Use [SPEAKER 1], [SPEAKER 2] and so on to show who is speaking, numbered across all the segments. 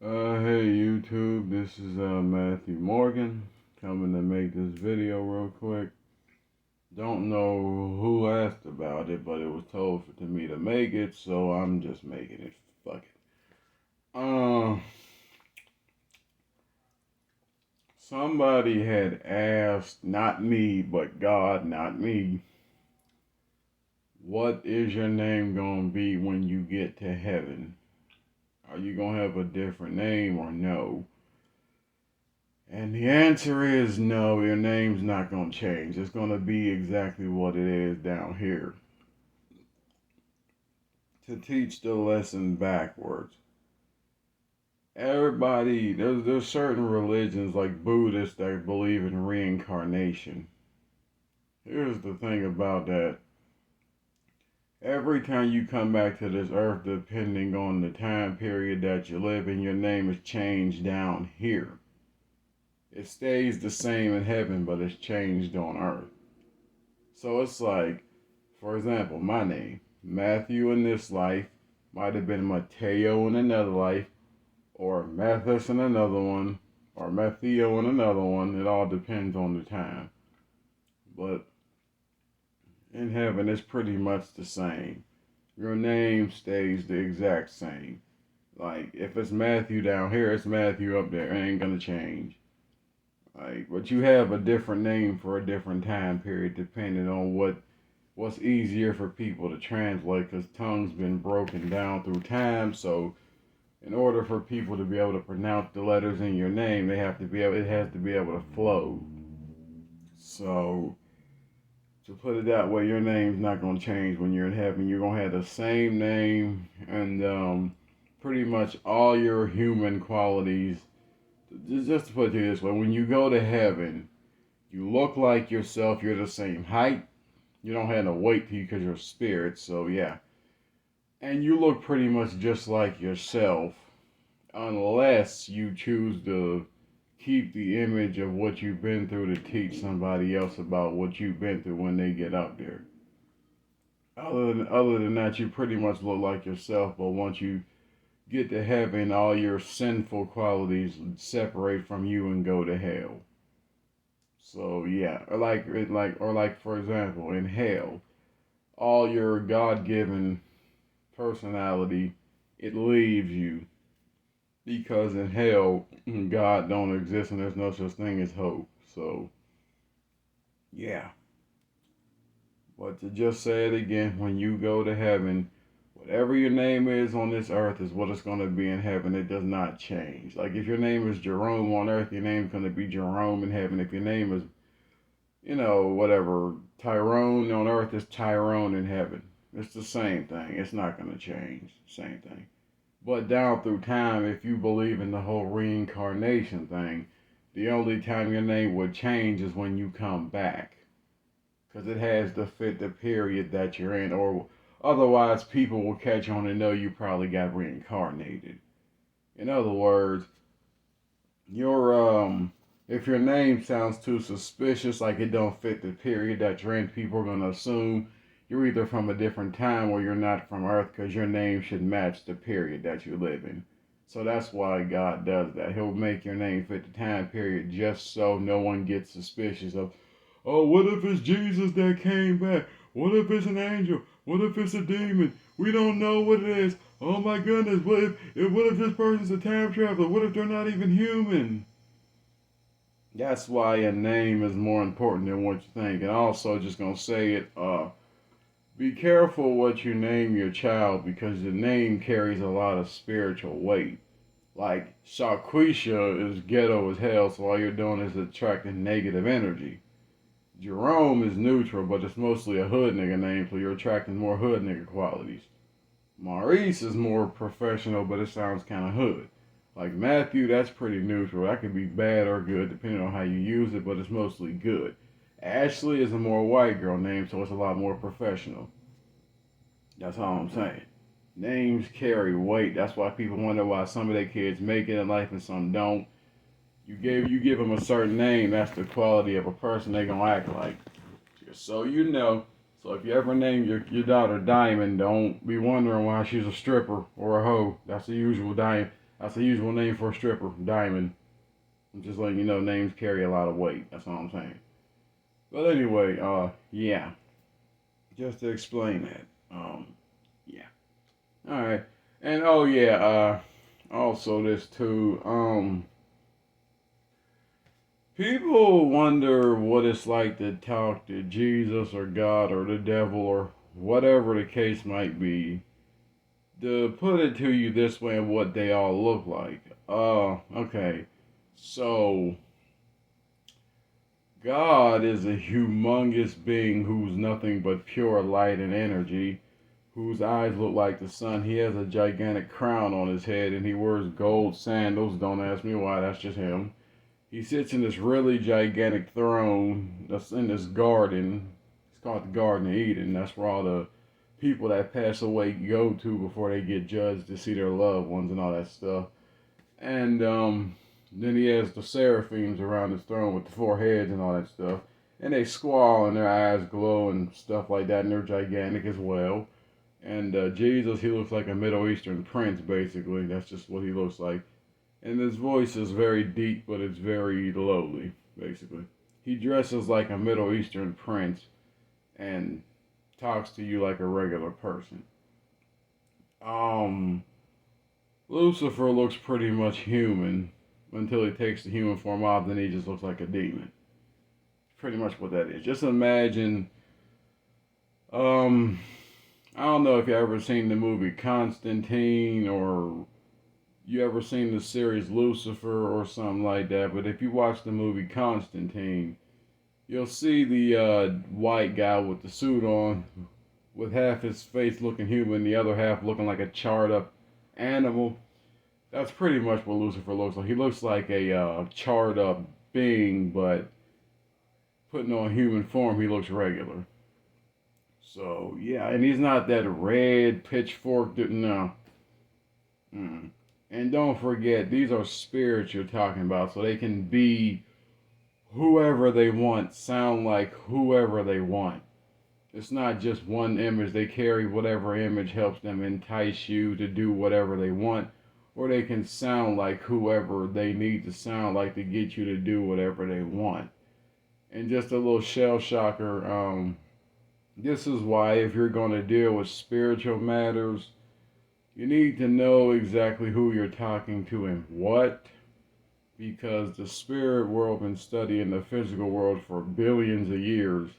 [SPEAKER 1] Hey YouTube, this is Matthew Morgan coming to make this video real quick. Don't know who asked about it, but it was told to me to make it, so I'm just making it. Fuck it. Somebody had asked, not me, but God, not me, what is your name gonna be when you get to heaven? Are you gonna have a different name or no? And the answer is no, your name's not going to change. It's going to be exactly what it is down here. To teach the lesson backwards. Everybody, there's certain religions like Buddhists that believe in reincarnation. Here's the thing about that. Every time you come back to this earth, depending on the time period that you live in, your name is changed down here. It stays the same in heaven, but it's changed on earth. So it's like, for example, my name, Matthew in this life, might have been Mateo in another life, or Mathis in another one, or Matheo in another one. It all depends on the time. But in heaven, it's pretty much the same. Your name stays the exact same. Like, if it's Matthew down here, it's Matthew up there. It ain't gonna change. Like, but you have a different name for a different time period depending on what's easier for people to translate, because tongue's been broken down through time. So in order for people to be able to pronounce the letters in your name, it has to be able to flow. So to put it that way, your name's not going to change when you're in heaven. You're going to have the same name, and pretty much all your human qualities. Just to put it this way, when you go to heaven, you look like yourself. You're the same height. You don't have no weight to you because you're a spirit. So yeah, and you look pretty much just like yourself, unless you choose to keep the image of what you've been through to teach somebody else about what you've been through when they get up there. Other than that, you pretty much look like yourself. But once you get to heaven, all your sinful qualities separate from you and go to hell. So yeah, or like for example, in hell, all your God-given personality, it leaves you, because in hell God don't exist and there's no such thing as hope. So yeah, but to just say it again, when you go to heaven, whatever your name is on this earth is what it's going to be in heaven. It does not change. Like if your name is Jerome on earth, your name's going to be Jerome in heaven. If your name is, whatever, Tyrone on earth, is Tyrone in heaven. It's the same thing. It's not going to change. Same thing. But down through time, if you believe in the whole reincarnation thing, the only time your name would change is when you come back. Because it has to fit the period that you're in, or otherwise people will catch on and know you probably got reincarnated. In other words, your if your name sounds too suspicious, like it don't fit the period that you're in, people are gonna assume you're either from a different time or you're not from Earth, because your name should match the period that you live in. So that's why God does that. He'll make your name fit the time period just so no one gets suspicious of, oh, what if it's Jesus that came back? What if it's an angel? What if it's a demon? We don't know what it is. Oh my goodness, what if this person's a time traveler? What if they're not even human? That's why a name is more important than what you think. And also, just gonna say it, be careful what you name your child, because the name carries a lot of spiritual weight. Like Shaquisha is ghetto as hell, so all you're doing is attracting negative energy. Jerome is neutral, but it's mostly a hood nigga name, so you're attracting more hood nigga qualities. Maurice is more professional, but it sounds kind of hood. Like Matthew, that's pretty neutral. That could be bad or good depending on how you use it, but it's mostly good. Ashley is a more white girl name, so it's a lot more professional. That's all I'm saying. Names carry weight. That's why people wonder why some of their kids make it in life and some don't. You give them a certain name, that's the quality of a person they gonna act like. Just so you know. So if you ever name your daughter Diamond, don't be wondering why she's a stripper or a hoe. That's the usual Diamond. That's a usual name for a stripper, diamond. I'm just letting you know names carry a lot of weight. That's all I'm saying. But anyway, yeah. Just to explain that. Yeah. All right. And oh yeah, also this too. People wonder what it's like to talk to Jesus or God or the devil or whatever the case might be. To put it to you this way and what they all look like. Okay. So, God is a humongous being who's nothing but pure light and energy, whose eyes look like the sun. He has a gigantic crown on his head and he wears gold sandals. Don't ask me why, that's just him. He sits in this really gigantic throne that's in this garden. It's called the Garden of Eden. That's where all the people that pass away go to before they get judged to see their loved ones and all that stuff. And then he has the seraphims around his throne with the four heads and all that stuff. And they squall and their eyes glow and stuff like that, and they're gigantic as well. And Jesus, he looks like a Middle Eastern prince, basically. That's just what he looks like. And his voice is very deep, but it's very lowly, basically. He dresses like a Middle Eastern prince and talks to you like a regular person. Lucifer looks pretty much human until he takes the human form off, then he just looks like a demon. Pretty much what that is. Just imagine, I don't know if you ever seen the movie Constantine or you ever seen the series Lucifer or something like that, but if you watch the movie Constantine, you'll see the white guy with the suit on, with half his face looking human, the other half looking like a charred up animal. That's pretty much what Lucifer looks like. He looks like a charred up being, but putting on human form, he looks regular. So, yeah, and he's not that red pitchfork, no. Mm. And don't forget, these are spirits you're talking about, so they can be whoever they want, sound like whoever they want. It's not just one image. They carry whatever image helps them entice you to do whatever they want, or they can sound like whoever they need to sound like to get you to do whatever they want. And just a little shell shocker, this is why if you're going to deal with spiritual matters, you need to know exactly who you're talking to and what, because the spirit world been studying the physical world for billions of years,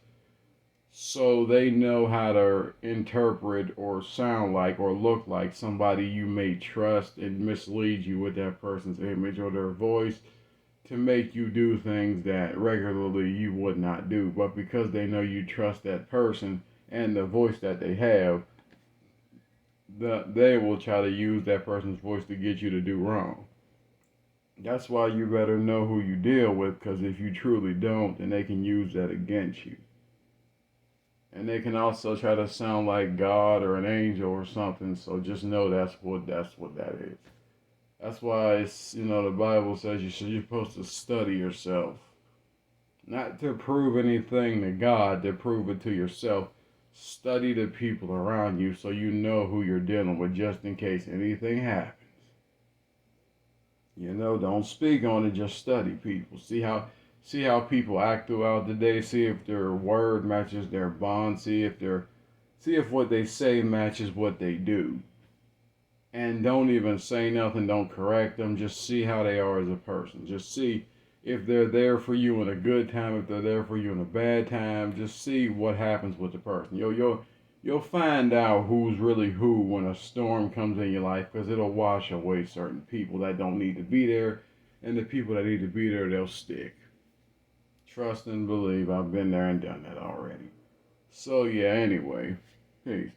[SPEAKER 1] so they know how to interpret or sound like or look like somebody you may trust and mislead you with that person's image or their voice to make you do things that regularly you would not do. But because they know you trust that person and the voice that they have, they will try to use that person's voice to get you to do wrong. That's why you better know who you deal with, because if you truly don't, then they can use that against you. And they can also try to sound like God or an angel or something, so just know that's what that is. That's why it's, the Bible says you're supposed to study yourself. Not to prove anything to God, to prove it to yourself. Study the people around you so you know who you're dealing with just in case anything happens. Don't speak on it, just study people. See how people act throughout the day. See if their word matches their bond. See if what they say matches what they do. And don't even say nothing, don't correct them. Just see how they are as a person. Just see if they're there for you in a good time, if they're there for you in a bad time. Just see what happens with the person. You'll find out who's really who when a storm comes in your life, because it'll wash away certain people that don't need to be there, and the people that need to be there, they'll stick. Trust and believe. I've been there and done that already. So yeah, anyway, peace.